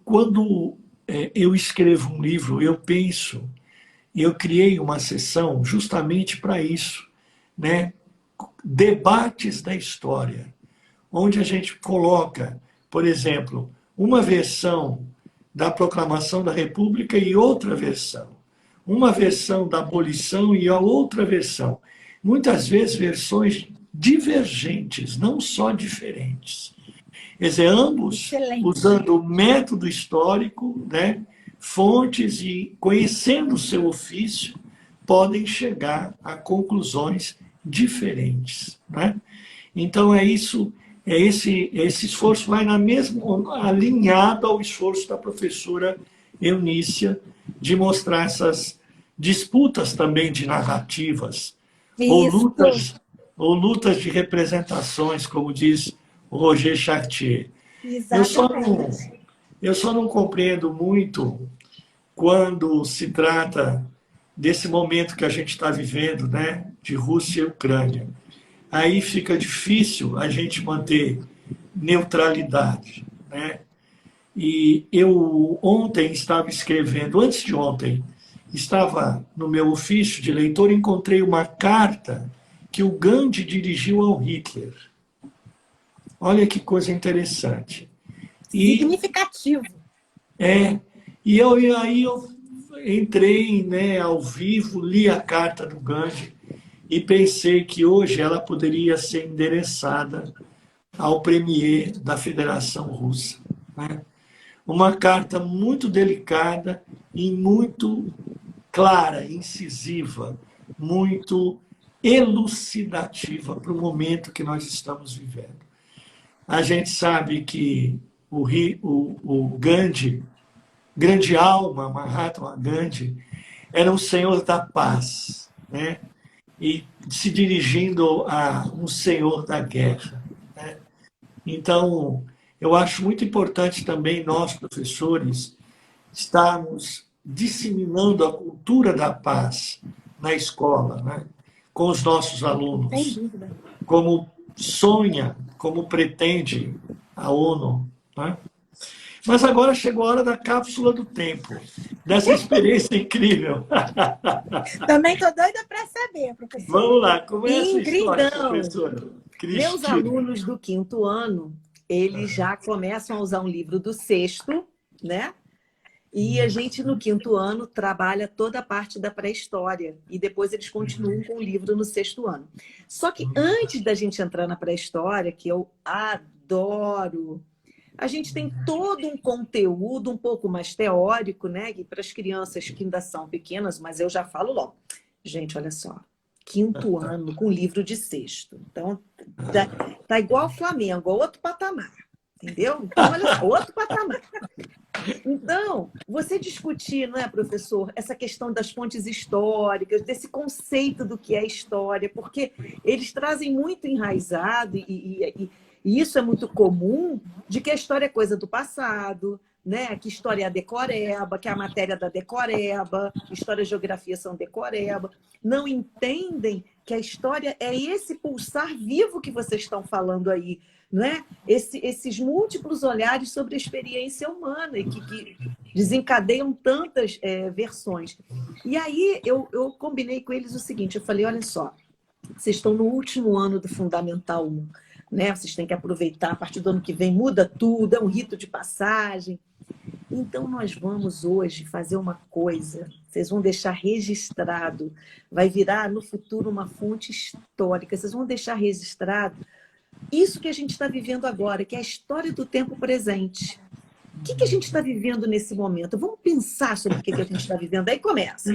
quando eu escrevo um livro, eu penso, eu criei uma sessão justamente para isso, né? Debates da história, onde a gente coloca, por exemplo, uma versão da Proclamação da República e outra versão, uma versão da abolição e a outra versão. Muitas vezes versões divergentes, não só diferentes. Quer dizer, ambos usando o método histórico, né, fontes e conhecendo o seu ofício, podem chegar a conclusões diferentes. Né? Então, esse esforço vai alinhado ao esforço da professora Eunícia de mostrar essas disputas também de narrativas, ou lutas de representações, como diz o Roger Chartier. Eu só não compreendo muito quando se trata desse momento que a gente está vivendo, né, de Rússia e Ucrânia. Aí fica difícil a gente manter neutralidade. Né? E eu ontem estava escrevendo, antes de ontem, estava no meu ofício de leitor, encontrei uma carta que o Gandhi dirigiu ao Hitler. Olha que coisa interessante. Significativo. E aí eu entrei, né, ao vivo, li a carta do Gandhi e pensei que hoje ela poderia ser endereçada ao premier da Federação Russa. Né? Uma carta muito delicada e muito clara, incisiva, muito elucidativa para o momento que nós estamos vivendo. A gente sabe que o Gandhi, grande alma, Mahatma Gandhi, era um senhor da paz, né? E se dirigindo a um senhor da guerra. Né? Então, eu acho muito importante também nós, professores, estarmos disseminando a cultura da paz na escola, né? Com os nossos alunos. Sem dúvida. Como sonha, como pretende a ONU. Né? Mas agora chegou a hora da cápsula do tempo, dessa experiência incrível. Também estou doida para saber, professor. Vamos lá, como é essa história, Ingridão. professora? Meus alunos do 5º ano, eles já começam a usar um livro do 6º, né? E a gente, no 5º ano, trabalha toda a parte da pré-história. E depois eles continuam com o livro no 6º ano. Só que antes da gente entrar na pré-história, que eu adoro, a gente tem todo um conteúdo um pouco mais teórico, né? Para as crianças que ainda são pequenas, mas eu já falo logo. Gente, olha só. 5º ano com livro de 6º. Então, tá igual ao Flamengo, outro patamar. Entendeu? Então, olha só, outro patamar. Então, você discutir, não é, professor, essa questão das fontes históricas, desse conceito do que é história, porque eles trazem muito enraizado, e isso é muito comum, de que a história é coisa do passado, né? Que história é a decoreba, que a matéria da decoreba, história e geografia são decoreba. Não entendem que a história é esse pulsar vivo que vocês estão falando aí, não é? Esses múltiplos olhares sobre a experiência humana e que desencadeiam tantas versões. E aí eu combinei com eles o seguinte, eu falei, olha só, vocês estão no último ano do Fundamental 1, né? Vocês têm que aproveitar, a partir do ano que vem muda tudo, é um rito de passagem. Então, nós vamos hoje fazer uma coisa, vocês vão deixar registrado, vai virar no futuro uma fonte histórica, vocês vão deixar registrado isso que a gente está vivendo agora, que é a história do tempo presente. O que a gente está vivendo nesse momento? Vamos pensar sobre o que a gente está vivendo. Aí começa.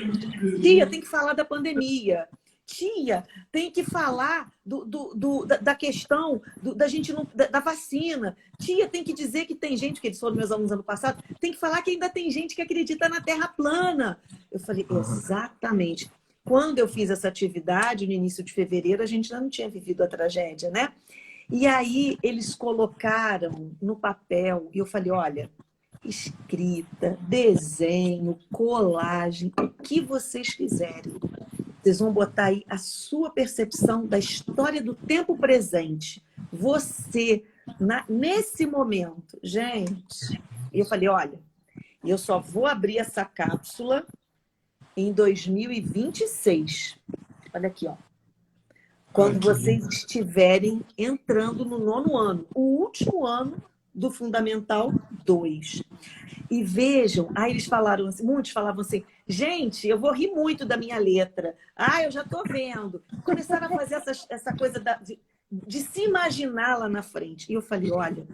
Tia, tem que falar da pandemia. Tia, tem que falar da questão da gente da vacina. Tia, tem que dizer que tem gente, que eles foram meus alunos ano passado, tem que falar que ainda tem gente que acredita na Terra plana. Eu falei, exatamente. Quando eu fiz essa atividade, no início de fevereiro, a gente ainda não tinha vivido a tragédia, né? E aí eles colocaram no papel, e eu falei, olha, escrita, desenho, colagem, o que vocês quiserem. Vocês vão botar aí a sua percepção da história do tempo presente. Você, nesse momento, gente. E eu falei, olha, eu só vou abrir essa cápsula em 2026. Olha aqui, ó. Quando vocês estiverem entrando no 9º ano, o último ano do Fundamental 2. E vejam, aí eles falaram assim, muitos falavam assim, gente, eu vou rir muito da minha letra. Ah, eu já estou vendo. Começaram a fazer essa coisa de se imaginar lá na frente. E eu falei, olha,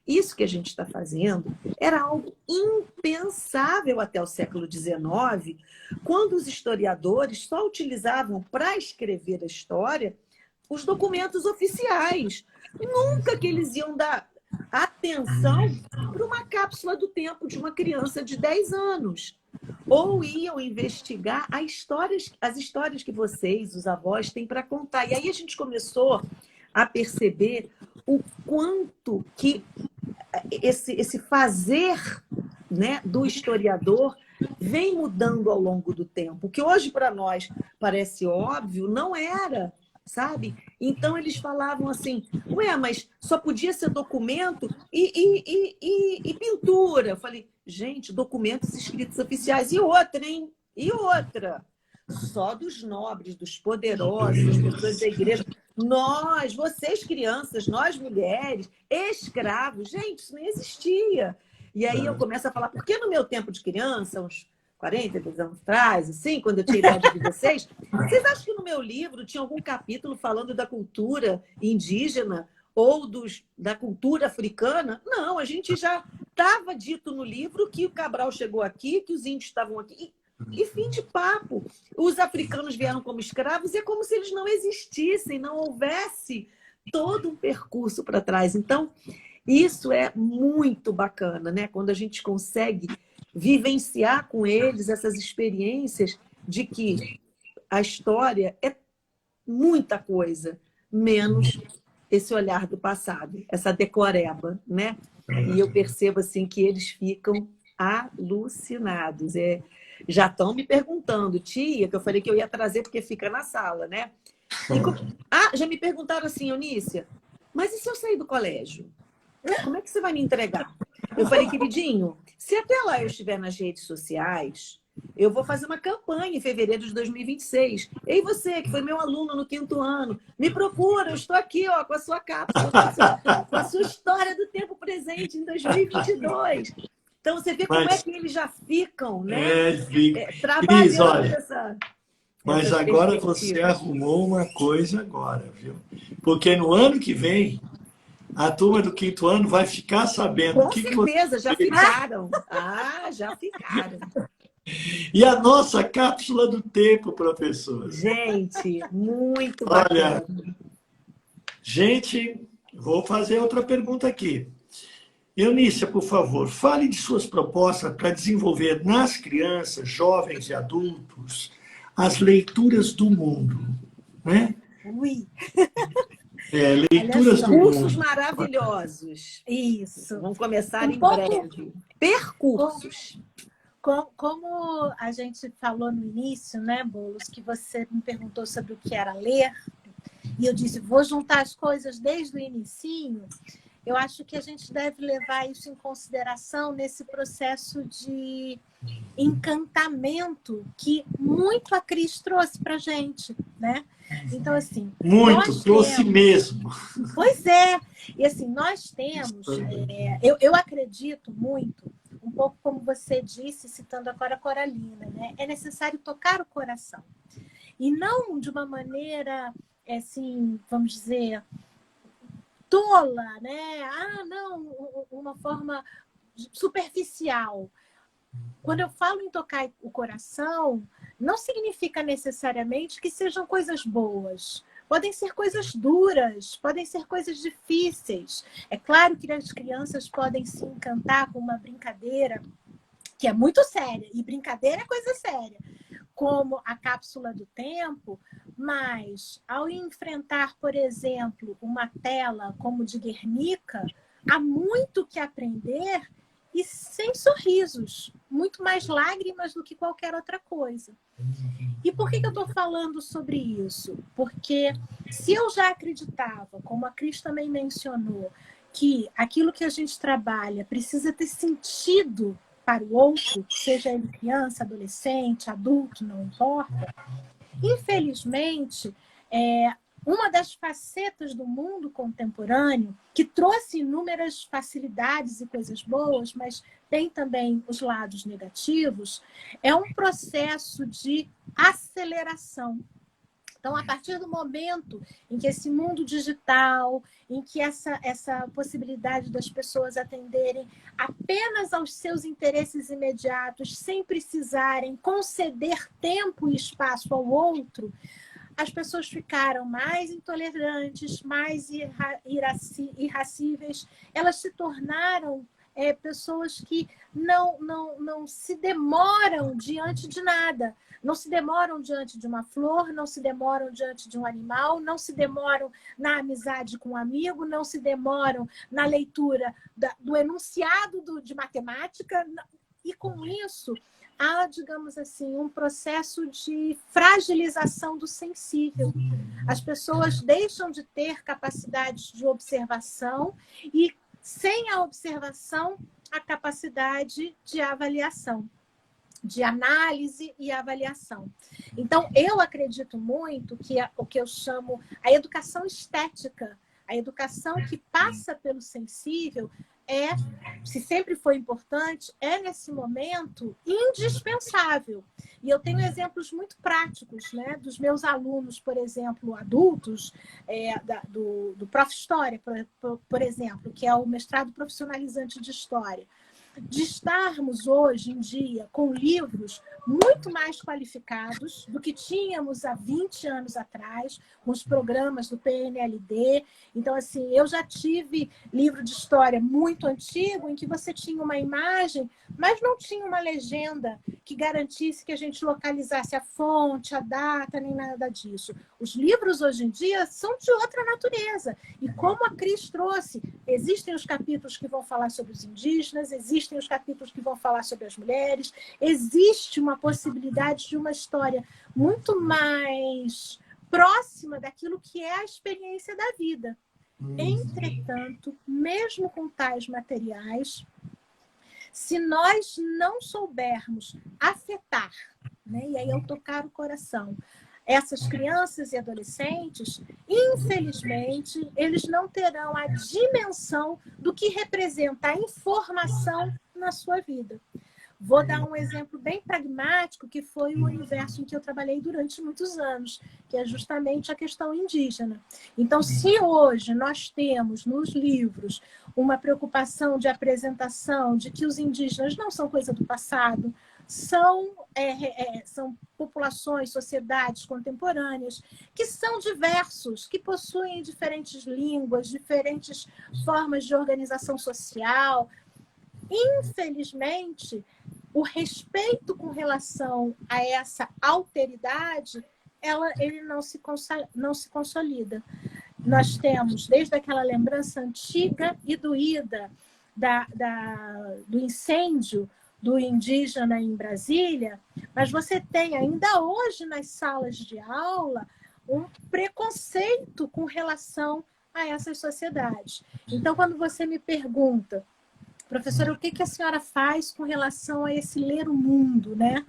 isso que a gente está fazendo era algo impensável até o século XIX, quando os historiadores só utilizavam para escrever a história os documentos oficiais. Nunca que eles iam dar atenção para uma cápsula do tempo de uma criança de 10 anos. Ou iam investigar as histórias que vocês, os avós, têm para contar. E aí a gente começou a perceber o quanto que esse fazer, né, do historiador vem mudando ao longo do tempo. O que hoje para nós parece óbvio, não era, sabe? Então eles falavam assim, ué, mas só podia ser documento e pintura. Eu falei, gente, documentos escritos oficiais. E outra, hein? E outra. Só dos nobres, dos poderosos, das pessoas da igreja. Nós, vocês crianças, nós mulheres, escravos. Gente, isso nem existia. E aí eu começo a falar, porque no meu tempo de criança, uns 42 anos atrás, assim, quando eu tinha idade de vocês acham que no meu livro tinha algum capítulo falando da cultura indígena ou da cultura africana? Não, a gente já estava dito no livro que o Cabral chegou aqui, que os índios estavam aqui. E fim de papo. Os africanos vieram como escravos e é como se eles não existissem, não houvesse todo um percurso para trás. Então, isso é muito bacana, né? Quando a gente consegue vivenciar com eles essas experiências de que a história é muita coisa, menos esse olhar do passado, essa decoreba, né? E eu percebo assim que eles ficam alucinados. Já estão me perguntando, tia, que eu falei que eu ia trazer porque fica na sala, né? Já me perguntaram assim, Eunícia, mas e se eu sair do colégio? Como é que você vai me entregar? Eu falei, queridinho, se até lá eu estiver nas redes sociais, eu vou fazer uma campanha em fevereiro de 2026. Ei, você, que foi meu aluno no 5º ano, me procura, eu estou aqui, ó, com a sua cápsula, com a sua história do tempo presente em 2022. Então, você vê como é que eles já ficam, né? Trabalhando Cris, olha, essa agora você arrumou uma coisa agora, viu? Porque no ano que vem, a turma do 5º ano vai ficar sabendo. Com certeza, já ficaram. Já ficaram. E a nossa cápsula do tempo, professor? Gente, muito bacana. Olha, gente, vou fazer outra pergunta aqui. Eunícia, por favor, fale de suas propostas para desenvolver nas crianças, jovens e adultos as leituras do mundo, né? Ui! Leituras do mundo. Cursos maravilhosos. Isso. Vamos começar em breve. Percursos. Como a gente falou no início, né, Boulos, que você me perguntou sobre o que era ler, e eu disse, vou juntar as coisas desde o inicinho. Eu acho que a gente deve levar isso em consideração nesse processo de encantamento que a Cris trouxe para a gente, né? Então, assim... Trouxe mesmo. Pois é. E, assim, nós temos... eu acredito muito um pouco como você disse, citando agora a Coralina, né? É necessário tocar o coração. E não de uma maneira, assim, vamos dizer, tola, né? Ah, não, uma forma superficial. Quando eu falo em tocar o coração, não significa necessariamente que sejam coisas boas. Podem ser coisas duras, podem ser coisas difíceis. É claro que as crianças podem se encantar com uma brincadeira que é muito séria, e brincadeira é coisa séria, como a cápsula do tempo, mas ao enfrentar, por exemplo, uma tela como de Guernica, há muito que aprender e sem sorrisos, muito mais lágrimas do que qualquer outra coisa. E por que eu estou falando sobre isso? Porque se eu já acreditava, como a Cris também mencionou, que aquilo que a gente trabalha precisa ter sentido para o outro, seja ele criança, adolescente, adulto, não importa, infelizmente, uma das facetas do mundo contemporâneo, que trouxe inúmeras facilidades e coisas boas, mas tem também os lados negativos, é um processo de aceleração. Então, a partir do momento em que esse mundo digital, em que essa possibilidade das pessoas atenderem apenas aos seus interesses imediatos, sem precisarem conceder tempo e espaço ao outro, as pessoas ficaram mais intolerantes, mais irascíveis, elas se tornaram pessoas que não se demoram diante de nada. Não se demoram diante de uma flor, não se demoram diante de um animal, não se demoram na amizade com um amigo, não se demoram na leitura do enunciado de matemática. E com isso, há, digamos assim, um processo de fragilização do sensível. As pessoas deixam de ter capacidades de observação e, sem a observação, a capacidade de avaliação, de análise e avaliação. Então, eu acredito muito que o que eu chamo a educação estética, a educação que passa pelo sensível, se sempre foi importante, nesse momento indispensável. E eu tenho exemplos muito práticos, né, dos meus alunos, por exemplo, adultos, do Prof. História, por exemplo, que é o mestrado profissionalizante de História, de estarmos hoje em dia com livros muito mais qualificados do que tínhamos há 20 anos atrás, com os programas do PNLD. Então, assim, eu já tive livro de história muito antigo, em que você tinha uma imagem, mas não tinha uma legenda que garantisse que a gente localizasse a fonte, a data, nem nada disso. Os livros, hoje em dia, são de outra natureza. E como a Cris trouxe, existem os capítulos que vão falar sobre os indígenas, existem os capítulos que vão falar sobre as mulheres, existe uma possibilidade de uma história muito mais próxima daquilo que é a experiência da vida. Entretanto, mesmo com tais materiais, se nós não soubermos afetar, né, e aí eu tocar o coração, essas crianças e adolescentes, infelizmente, eles não terão a dimensão do que representa a informação na sua vida. Vou dar um exemplo bem pragmático, que foi o universo em que eu trabalhei durante muitos anos, que é justamente a questão indígena. Então, se hoje nós temos nos livros uma preocupação de apresentação de que os indígenas não são coisa do passado, são populações, sociedades contemporâneas, que são diversos, que possuem diferentes línguas, diferentes formas de organização social. Infelizmente, o respeito com relação a essa alteridade, ele não se consolida. Nós temos, desde aquela lembrança antiga e doída do incêndio do indígena em Brasília, mas você tem ainda hoje nas salas de aula um preconceito com relação a essas sociedades. Então, quando você me pergunta, professora, o que a senhora faz com relação a esse ler o mundo, né?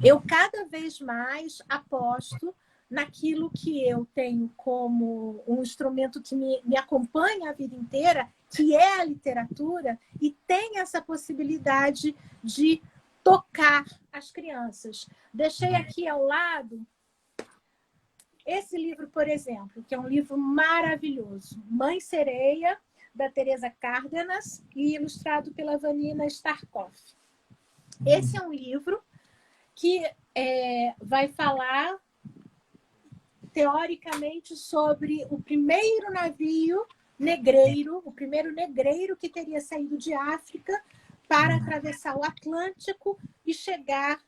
Eu cada vez mais aposto naquilo que eu tenho como um instrumento que me acompanha a vida inteira, que é a literatura e tem essa possibilidade de tocar as crianças. Deixei aqui ao lado esse livro, por exemplo, que é um livro maravilhoso, Mãe Sereia, da Teresa Cárdenas, e ilustrado pela Vanina Starkov. Esse é um livro que vai falar, teoricamente, sobre o primeiro navio negreiro, o primeiro negreiro que teria saído de África para atravessar o Atlântico e chegar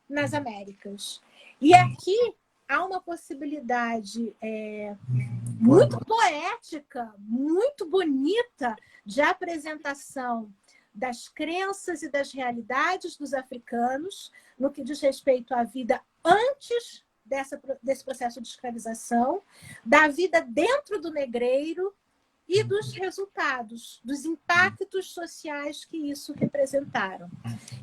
nas Américas. E aqui há uma possibilidade muito poética, muito bonita de apresentação das crenças e das realidades dos africanos no que diz respeito à vida antes desse processo de escravização, da vida dentro do negreiro e dos resultados, dos impactos sociais que isso representaram.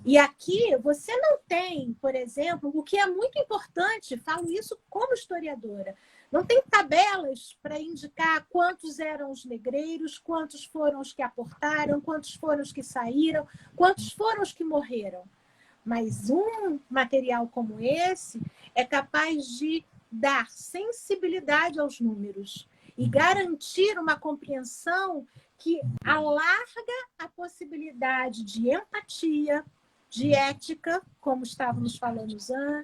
E aqui você não tem, por exemplo, o que é muito importante, falo isso como historiadora, não tem tabelas para indicar quantos eram os negreiros, quantos foram os que aportaram, quantos foram os que saíram, quantos foram os que morreram. Mas um material como esse é capaz de dar sensibilidade aos números e garantir uma compreensão que alarga a possibilidade de empatia, de ética, como estávamos falando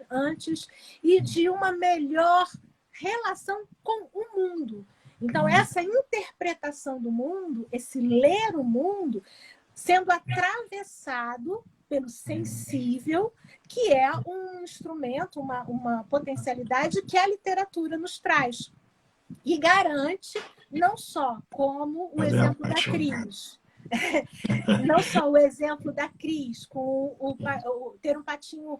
antes, e de uma melhor relação com o mundo. Então, essa interpretação do mundo, esse ler o mundo, sendo atravessado pelo sensível, que é um instrumento, uma potencialidade que a literatura nos traz. E garante, não só como o exemplo da Cris, não só o exemplo da Cris, com ter um patinho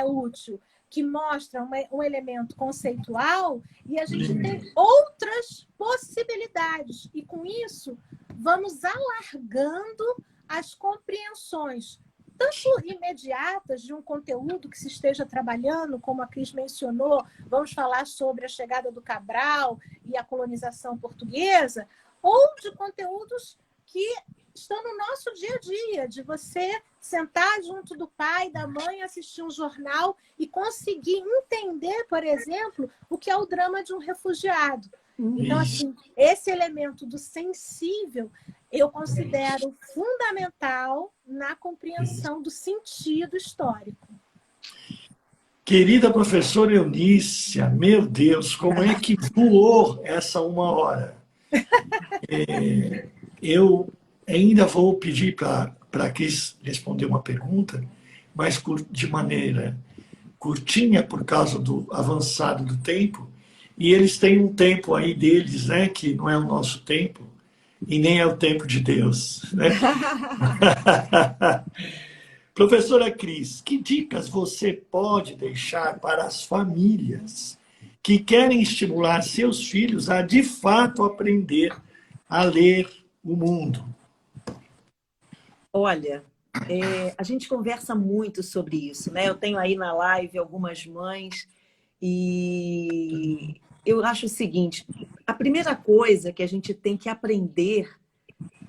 útil, que mostra um elemento conceitual, e a gente tem outras possibilidades. E com isso, vamos alargando as compreensões, tanto imediatas de um conteúdo que se esteja trabalhando, como a Cris mencionou, vamos falar sobre a chegada do Cabral e a colonização portuguesa, ou de conteúdos que estão no nosso dia a dia, de você sentar junto do pai, da mãe, assistir um jornal e conseguir entender, por exemplo, o que é o drama de um refugiado. Então, assim, esse elemento do sensível eu considero fundamental na compreensão do sentido histórico. Querida professora Eunícia, meu Deus, como é que voou essa 1 hora? Eu ainda vou pedir para a Cris responder uma pergunta, mas de maneira curtinha, por causa do avançado do tempo, e eles têm um tempo aí deles, né, que não é o nosso tempo, e nem é o tempo de Deus, né? Professora Cris, que dicas você pode deixar para as famílias que querem estimular seus filhos a, de fato, aprender a ler o mundo? Olha, a gente conversa muito sobre isso, né? Eu tenho aí na live algumas mães e eu acho o seguinte, a primeira coisa que a gente tem que aprender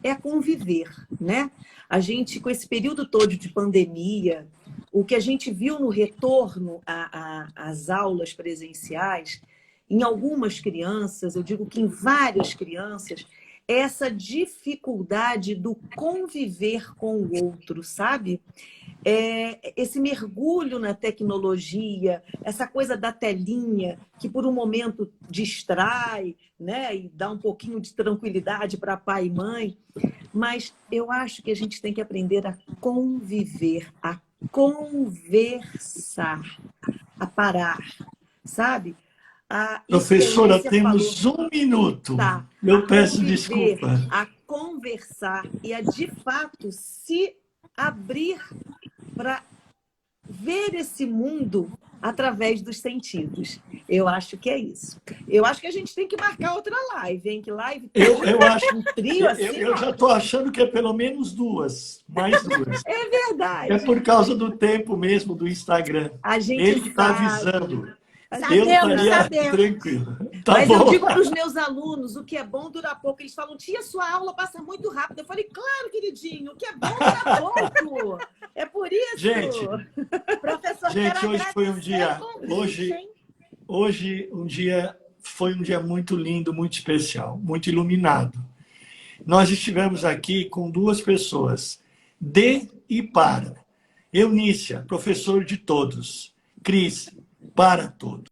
é a conviver, né? A gente, com esse período todo de pandemia, o que a gente viu no retorno às aulas presenciais, em algumas crianças, eu digo que em várias crianças, essa dificuldade do conviver com o outro, sabe? Esse mergulho na tecnologia, essa coisa da telinha, que por um momento distrai, né? E dá um pouquinho de tranquilidade para pai e mãe. Mas eu acho que a gente tem que aprender a conviver, a conversar, a parar, sabe? Professora, temos 1 minuto. Tá. Eu peço desculpa. A conversar e a, de fato, se abrir para ver esse mundo através dos sentidos. Eu acho que é isso. Eu acho que a gente tem que marcar outra live, hein? Que live eu acho um trio assim. Eu já estou achando que é pelo menos 2, mais 2. É verdade. É por causa do tempo mesmo do Instagram. A gente Ele está avisando. Eu estaria tranquilo. Tá Mas bom. eu digo para os meus alunos, o que é bom dura pouco. Eles falam, tia, sua aula passa muito rápido. Eu falei, claro, queridinho, o que é bom dura pouco. É por isso. Gente, Professor, gente, quero hoje foi um agradecer dia, o convite, hein? hoje foi um dia muito lindo, muito especial, muito iluminado. Nós estivemos aqui com duas pessoas, de e para. Eunícia, professor de todos. Cris, para todos.